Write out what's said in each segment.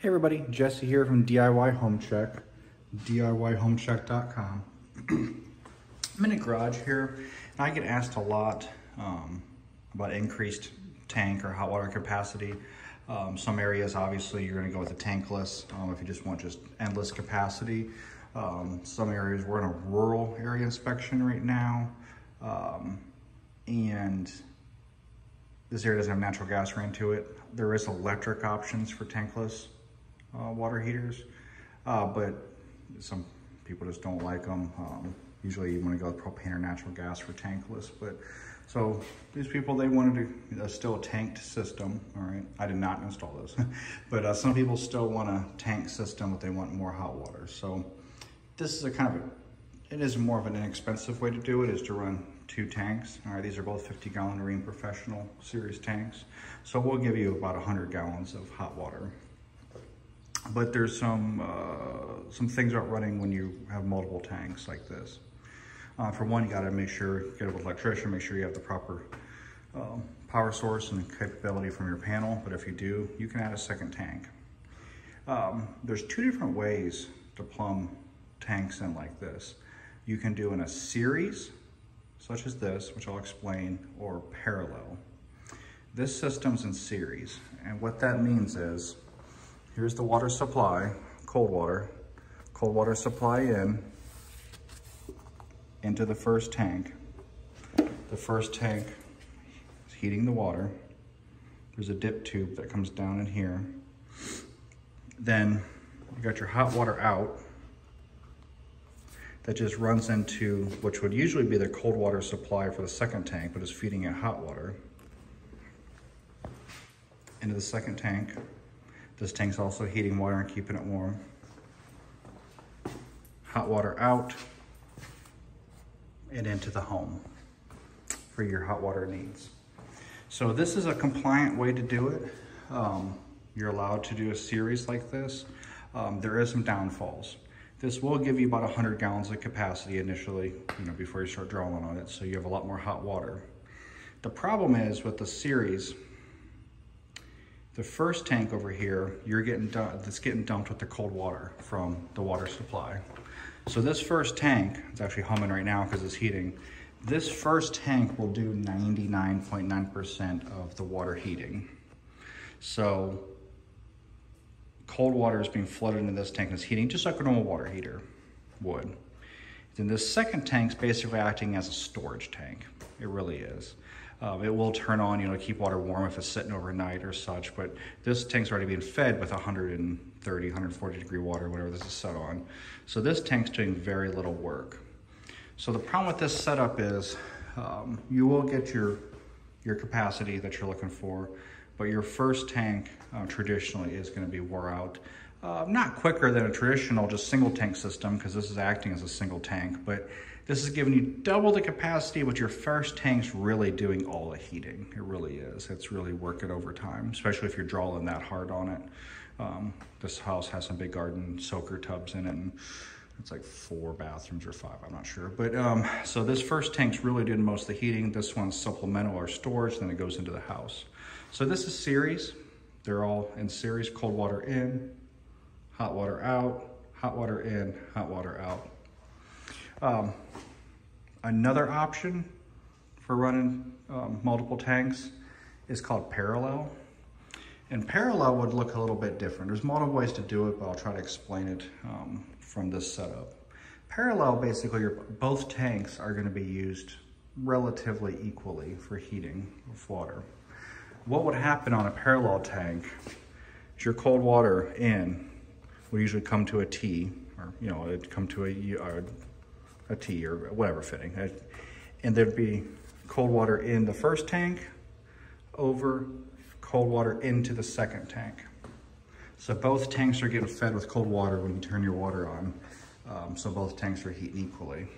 Hey everybody, Jesse here from DIY Home Check, DIYHomecheck.com. I'm in a garage here, and I get asked a lot about increased tank or hot water capacity. Some areas, obviously, you're going to go with a tankless if you just want just endless capacity. Some areas, we're in a rural area inspection right now, and this area doesn't have natural gas ran to it. There is electric options for tankless water heaters, but some people just don't like them. Usually you want to go with propane or natural gas for tankless, but so these people, they wanted to still a tanked system. All right, I did not install those, but some people still want a tank system, but they want more hot water. So this is it is more of an inexpensive way to do it, is to run 2 tanks. All right, these are both 50-gallon Rheem Professional Series tanks. So we'll give you about 100 gallons of hot water. But there's some things about running when you have multiple tanks like this. For one, you gotta make sure, get with an electrician, make sure you have the proper power source and capability from your panel. But if you do, you can add a second tank. There's 2 different ways to plumb tanks in like this. You can do in a series, such as this, which I'll explain, or parallel. This system's in series, and what that means is, here's the water supply, cold water supply into the first tank. The first tank is heating the water. There's a dip tube that comes down in here. Then you got your hot water out that just runs into, which would usually be the cold water supply for the second tank, but is feeding it hot water into the second tank. This tank's also heating water and keeping it warm. Hot water out and into the home for your hot water needs. So this is a compliant way to do it. You're allowed to do a series like this. There is some downfalls. This will give you about 100 gallons of capacity initially, before you start drawing on it, so you have a lot more hot water. The problem is with the series, the first tank over here, it's getting dumped with the cold water from the water supply. So this first tank, it's actually humming right now because it's heating. This first tank will do 99.9% of the water heating. So cold water is being flooded into this tank and it's heating just like a normal water heater would. Then this second tank's basically acting as a storage tank. It really is. It will turn on, to keep water warm if it's sitting overnight or such, but this tank's already being fed with 130, 140 degree water, whatever this is set on. So this tank's doing very little work. So the problem with this setup is you will get your capacity that you're looking for, but your first tank traditionally is going to be wore out. Not quicker than a traditional just single tank system, because this is acting as a single tank, but this is giving you double the capacity, but your first tank's really doing all the heating. It really is. It's really working overtime, especially if you're drawing that hard on it. This house has some big garden soaker tubs in it, and it's like 4 bathrooms or 5, I'm not sure. But so this first tank's really doing most of the heating. This one's supplemental or storage, then it goes into the house. So this is series. They're all in series, cold water in, hot water out, hot water in, hot water out. Another option for running multiple tanks is called parallel. And parallel would look a little bit different. There's multiple ways to do it, but I'll try to explain it from this setup. Parallel, basically, both tanks are going to be used relatively equally for heating of water. What would happen on a parallel tank is your cold water in will usually come to a T, or it'd come to a T or whatever fitting, and there'd be cold water in the first tank over cold water into the second tank. So both tanks are getting fed with cold water when you turn your water on. So both tanks are heating equally.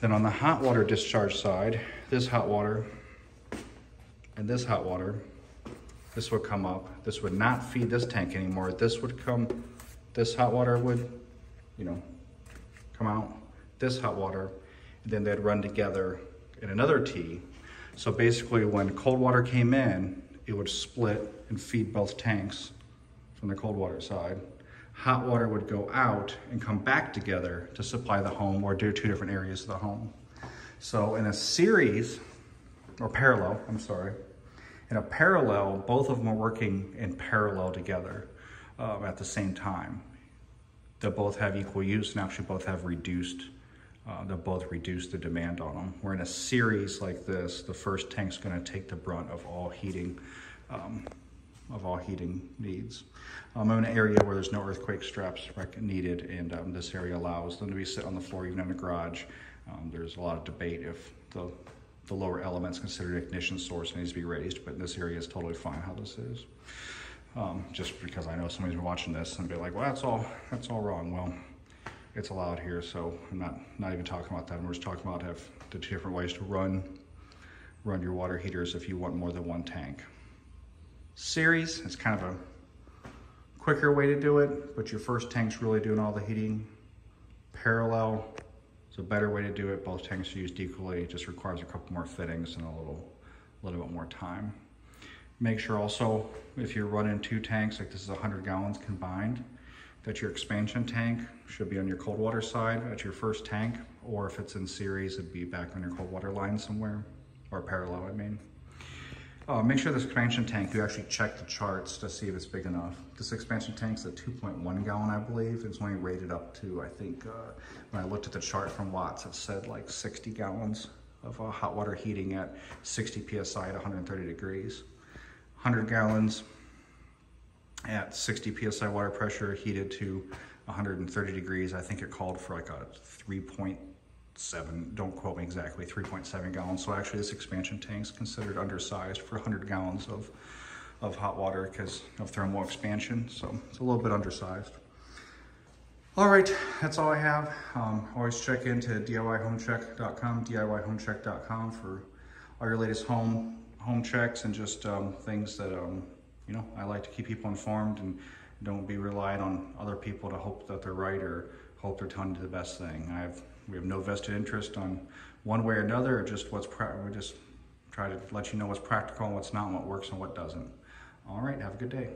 Then on the hot water discharge side, this hot water and this hot water, this would come up. This would not feed this tank anymore. This hot water would, come out, this hot water, and then they'd run together in another T. So basically when cold water came in, it would split and feed both tanks from the cold water side. Hot water would go out and come back together to supply the home or do two different areas of the home. So in a series, or parallel, I'm sorry, in a parallel, both of them are working in parallel together at the same time. They'll both have equal use and actually both have reduced, they'll both reduce the demand on them. Where in a series like this, the first tank's gonna take the brunt of all heating needs. I'm in an area where there's no earthquake straps needed, and this area allows them to be sit on the floor, even in the garage. There's a lot of debate if the lower element's considered an ignition source and needs to be raised, but this area is totally fine how this is. Just because I know somebody's been watching this and be like, well, that's all wrong. Well, it's allowed here, so I'm not even talking about that. We're just talking about the two different ways to run your water heaters if you want more than one tank. Series is kind of a quicker way to do it, but your first tank's really doing all the heating. Parallel is a better way to do it. Both tanks are used equally. It just requires a couple more fittings and a little bit more time. Make sure also, if you're running two tanks, like this is 100 gallons combined, that your expansion tank should be on your cold water side at your first tank, or if it's in series, it'd be back on your cold water line somewhere, or parallel, I mean. Make sure this expansion tank, you actually check the charts to see if it's big enough. This expansion tank's a 2.1 gallon, I believe. It's only rated up to, I think, when I looked at the chart from Watts, it said like 60 gallons of hot water heating at 60 PSI at 130 degrees. 100 gallons at 60 PSI water pressure heated to 130 degrees. I think it called for like a 3.7, don't quote me exactly, 3.7 gallons. So actually this expansion tank's considered undersized for 100 gallons of hot water because of thermal expansion. So it's a little bit undersized. All right, that's all I have. Always check into DIYHomecheck.com, DIYHomecheck.com for all your latest home checks and just things that you know, I like to keep people informed and don't be reliant on other people to hope that they're right or hope they're telling you the best thing. We have no vested interest on one way or another, just we just try to let you know what's practical and what's not, and what works and what doesn't. All right, have a good day.